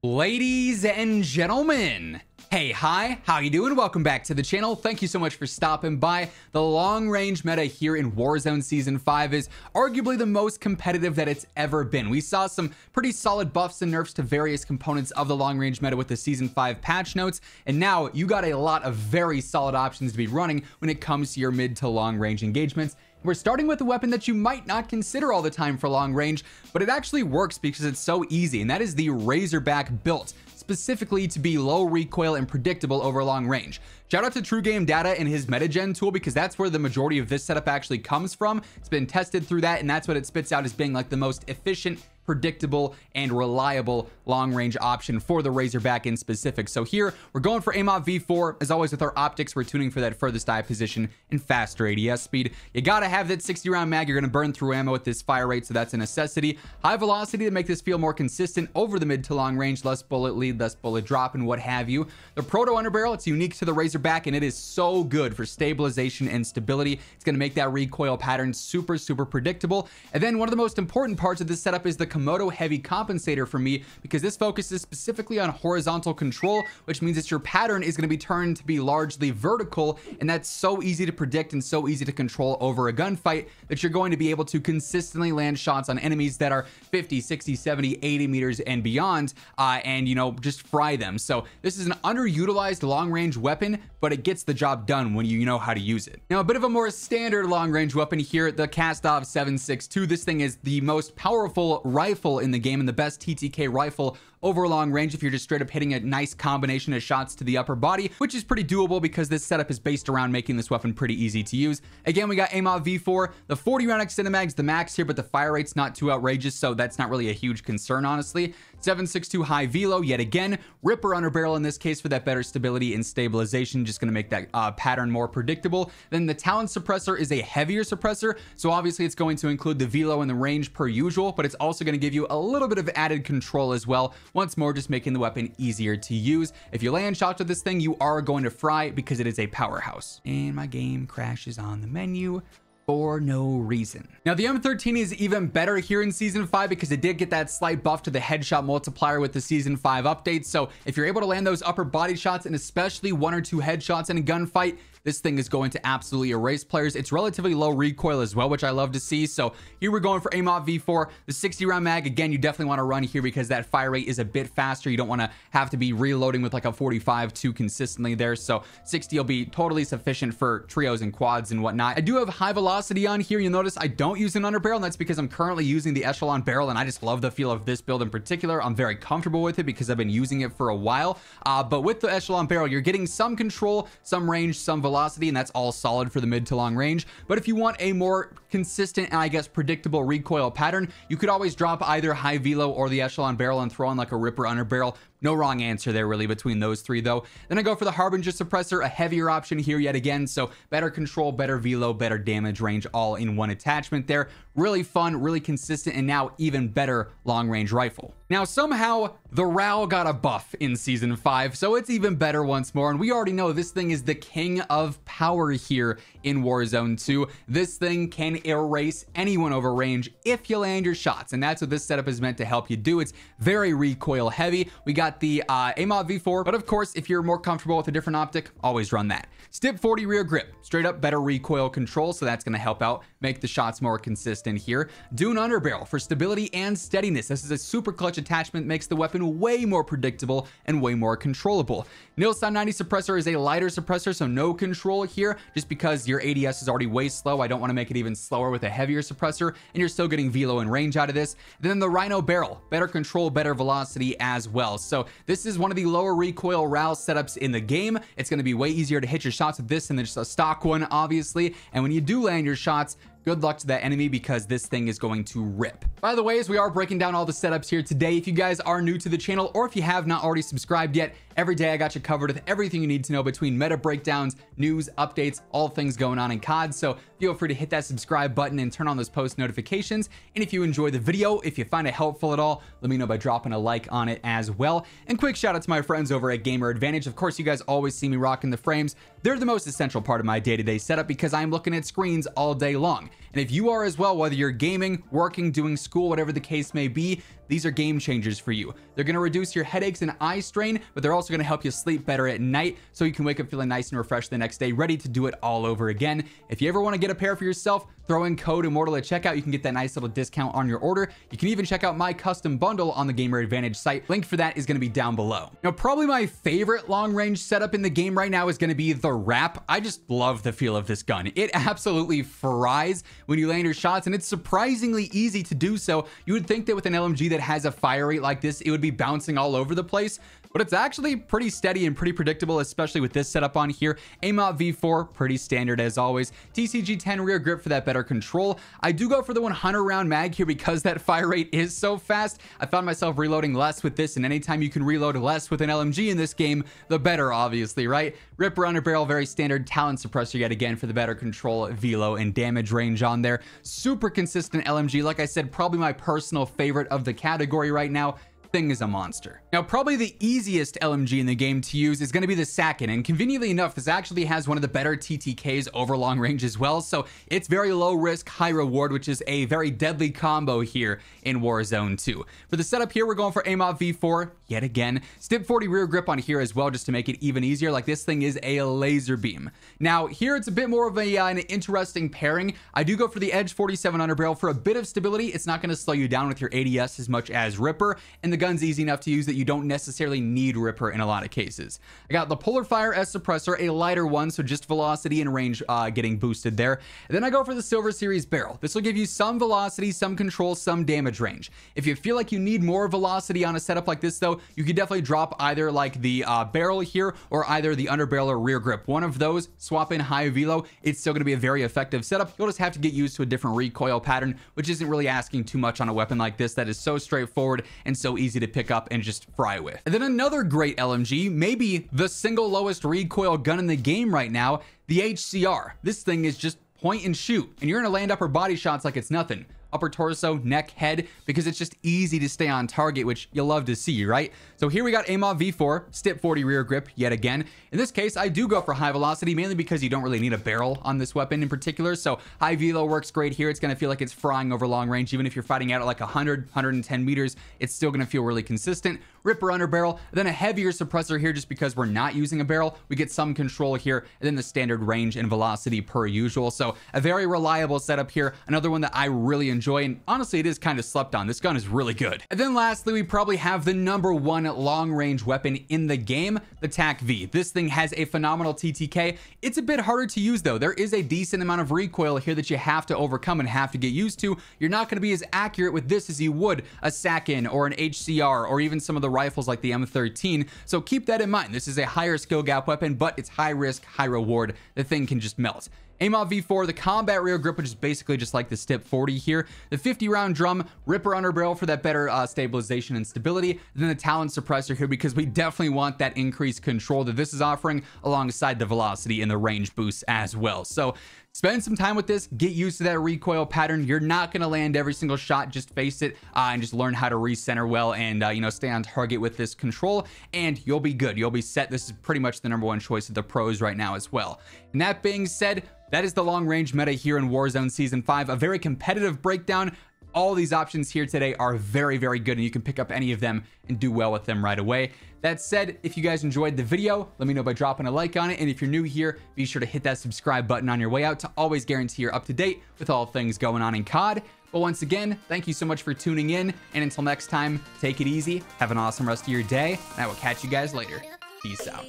Ladies and gentlemen, hey, hi, how you doing? Welcome back to the channel. Thank you so much for stopping by. The long-range meta here in Warzone Season 5 is arguably the most competitive that it's ever been. We saw some pretty solid buffs and nerfs to various components of the long-range meta with the Season 5 patch notes, and now you got a lot of very solid options to be running when it comes to your mid to long-range engagements. We're starting with a weapon that you might not consider all the time for long range, but it actually works because it's so easy, and that is the Razorback, built specifically to be low recoil and predictable over long range. Shout out to True Game Data and his MetaGen tool, because that's where the majority of this setup actually comes from. It's been tested through that, and that's what it spits out as being like the most efficient, predictable, and reliable long-range option for the Razorback in specific. So here we're going for AMOV V4. As always with our optics, we're tuning for that furthest eye position and faster ADS speed. You gotta have that 60-round mag. You're gonna burn through ammo at this fire rate, so that's a necessity. High velocity to make this feel more consistent over the mid to long range, less bullet lead, less bullet drop, and what have you. The Proto Underbarrel, it's unique to the Razorback, and it is so good for stabilization and stability. It's gonna make that recoil pattern super predictable. And then one of the most important parts of this setup is the Komodo heavy compensator for me, because this focuses specifically on horizontal control, which means that your pattern is going to be turned to be largely vertical, and that's so easy to predict and so easy to control over a gunfight that you're going to be able to consistently land shots on enemies that are 50, 60, 70, 80 meters and beyond, and you know, just fry them. So this is an underutilized long-range weapon, but it gets the job done when you know how to use it. Now, a bit of a more standard long-range weapon here, the Kastov 7.62. This thing is the most powerful rifle in the game and the best TTK rifle over long range if you're just straight up hitting a nice combination of shots to the upper body, which is pretty doable because this setup is based around making this weapon pretty easy to use. Again, we got AMOV V4. The 40 round extended mag's the max here, but the fire rate's not too outrageous, so that's not really a huge concern, honestly. 7.62 high velo, yet again. Ripper underbarrel in this case for that better stability and stabilization, just gonna make that pattern more predictable. Then the Talon suppressor is a heavier suppressor, so obviously it's going to include the velo and the range per usual, but it's also gonna give you a little bit of added control as well. Once more, just making the weapon easier to use. If you land shots with this thing, you are going to fry because it is a powerhouse. And my game crashes on the menu for no reason. Now, the M13 is even better here in Season 5 because it did get that slight buff to the headshot multiplier with the Season 5 update. So if you're able to land those upper body shots, and especially 1 or 2 headshots in a gunfight, this thing is going to absolutely erase players. It's relatively low recoil as well, which I love to see. So here we're going for AMOV V4. The 60 round mag, again, you definitely want to run here because that fire rate is a bit faster. You don't want to have to be reloading with like a 45 too consistently there. So 60 will be totally sufficient for trios and quads and whatnot. I do have high velocity on here. You'll notice I don't use an underbarrel, and that's because I'm currently using the echelon barrel, and I just love the feel of this build in particular. I'm very comfortable with it because I've been using it for a while. But with the echelon barrel, you're getting some control, some range, some velocity, and that's all solid for the mid to long range. But if you want a more consistent and I guess predictable recoil pattern, you could always drop either high velo or the echelon barrel and throw on like a ripper underbarrel. No wrong answer there really between those three though. Then I go for the Harbinger suppressor, a heavier option here yet again. So better control, better velo, better damage range, all in one attachment there. Really fun, really consistent, and now even better long range rifle. Now somehow the RAAL got a buff in Season 5, so it's even better once more. And we already know this thing is the king of power here in Warzone 2. This thing can erase anyone over range if you land your shots, and that's what this setup is meant to help you do. It's very recoil heavy. We got the AMOV V4, but of course, if you're more comfortable with a different optic, always run that. Stip 40 rear grip, straight up better recoil control, so that's going to help out, make the shots more consistent here. Dune underbarrel for stability and steadiness. This is a super clutch attachment, makes the weapon way more predictable and way more controllable. Nilsan 90 suppressor is a lighter suppressor, so no control here, just because your ADS is already way slow. I don't want to make it even slower with a heavier suppressor, and you're still getting velo and range out of this. Then the Rhino barrel, better control, better velocity as well. So this is one of the lower recoil RAAL setups in the game. It's going to be way easier to hit your shots with this than just a stock one, obviously. And when you do land your shots, good luck to that enemy because this thing is going to rip. By the way, as we are breaking down all the setups here today, if you guys are new to the channel or if you have not already subscribed yet, every day I got you covered with everything you need to know between meta breakdowns, news, updates, all things going on in COD. So feel free to hit that subscribe button and turn on those post notifications. And if you enjoy the video, if you find it helpful at all, let me know by dropping a like on it as well. And quick shout out to my friends over at Gamer Advantage. Of course, you guys always see me rocking the frames. They're the most essential part of my day-to-day setup because I'm looking at screens all day long. And if you are as well, whether you're gaming, working, doing school, whatever the case may be, these are game changers for you. They're going to reduce your headaches and eye strain, but they're also going to help you sleep better at night so you can wake up feeling nice and refreshed the next day, ready to do it all over again. If you ever want to get a pair for yourself, throw in code Immortal at checkout. You can get that nice little discount on your order. You can even check out my custom bundle on the Gamer Advantage site. Link for that is going to be down below. Now, probably my favorite long range setup in the game right now is going to be the RAPP. I just love the feel of this gun. It absolutely fries when you land your shots, and it's surprisingly easy to do so. You would think that with an LMG that has a fire rate like this, it would be bouncing all over the place, but it's actually pretty steady and pretty predictable, especially with this setup on here. AMOT V4, pretty standard as always. TCG 10 rear grip for that better control. I do go for the 100 round mag here because that fire rate is so fast. I found myself reloading less with this, and anytime you can reload less with an LMG in this game, the better, obviously, right? Ripper under barrel, very standard. Talent suppressor yet again for the better control, velo, and damage range on there. Super consistent LMG. Like I said, probably my personal favorite of the category right now. Thing is a monster. Now, probably the easiest LMG in the game to use is going to be the Sakin, and conveniently enough, this actually has one of the better TTKs over long range as well, so it's very low risk, high reward, which is a very deadly combo here in Warzone 2. For the setup here, we're going for AMOT V4 yet again. Stip 40 rear grip on here as well, just to make it even easier. Like, this thing is a laser beam. Now, here it's a bit more of an interesting pairing. I do go for the Edge 47 underbarrel for a bit of stability. It's not going to slow you down with your ADS as much as Ripper, and the gun's easy enough to use that you don't necessarily need Ripper in a lot of cases. I got the Polar Fire S suppressor, a lighter one, so just velocity and range getting boosted there. And then I go for the Silver Series barrel. This will give you some velocity, some control, some damage range. If you feel like you need more velocity on a setup like this, though, you could definitely drop either like the barrel here or either the underbarrel or rear grip. One of those, swap in high velo. It's still going to be a very effective setup. You'll just have to get used to a different recoil pattern, which isn't really asking too much on a weapon like this that is so straightforward and so easy to pick up and just fry with. And then another great LMG, maybe the single lowest recoil gun in the game right now, the HCR. This thing is just point and shoot, and you're gonna land upper body shots like it's nothing. Upper torso, neck, head, because it's just easy to stay on target, which you'll love to see, right? So here we got AMOT V4, Stip 40 rear grip yet again. In this case, I do go for high velocity, mainly because you don't really need a barrel on this weapon in particular. So high velo works great here. It's going to feel like it's frying over long range. Even if you're fighting out at like 100, 110 meters, it's still going to feel really consistent. Ripper under barrel, then a heavier suppressor here just because we're not using a barrel. We get some control here, and then the standard range and velocity per usual. So a very reliable setup here. Another one that I really enjoy, and honestly, it is kind of slept on. This gun is really good. And then lastly, we probably have the #1 long range weapon in the game, the TAQ-V. This thing has a phenomenal TTK. It's a bit harder to use though. There is a decent amount of recoil here that you have to overcome and have to get used to. You're not going to be as accurate with this as you would a Sakin or an HCR or even some of the rifles like the M13. So keep that in mind. This is a higher skill gap weapon, but it's high risk, high reward. The thing can just melt. AMOT V4, the combat rear grip, which is basically just like the Stip 40 here. The 50 round drum, Ripper under barrel for that better stabilization and stability. And then the Talent suppressor here because we definitely want that increased control that this is offering alongside the velocity and the range boosts as well. So spend some time with this, get used to that recoil pattern. You're not going to land every single shot, just face it, and just learn how to recenter well and, you know, stay on target with this control, and you'll be good. You'll be set. This is pretty much the #1 choice of the pros right now as well. And that being said, that is the long range meta here in Warzone Season 5, a very competitive breakdown. All these options here today are very, very good, and you can pick up any of them and do well with them right away. That said, if you guys enjoyed the video, let me know by dropping a like on it. And if you're new here, be sure to hit that subscribe button on your way out to always guarantee you're up to date with all things going on in COD. But once again, thank you so much for tuning in. And until next time, take it easy. Have an awesome rest of your day. And I will catch you guys later. Peace out.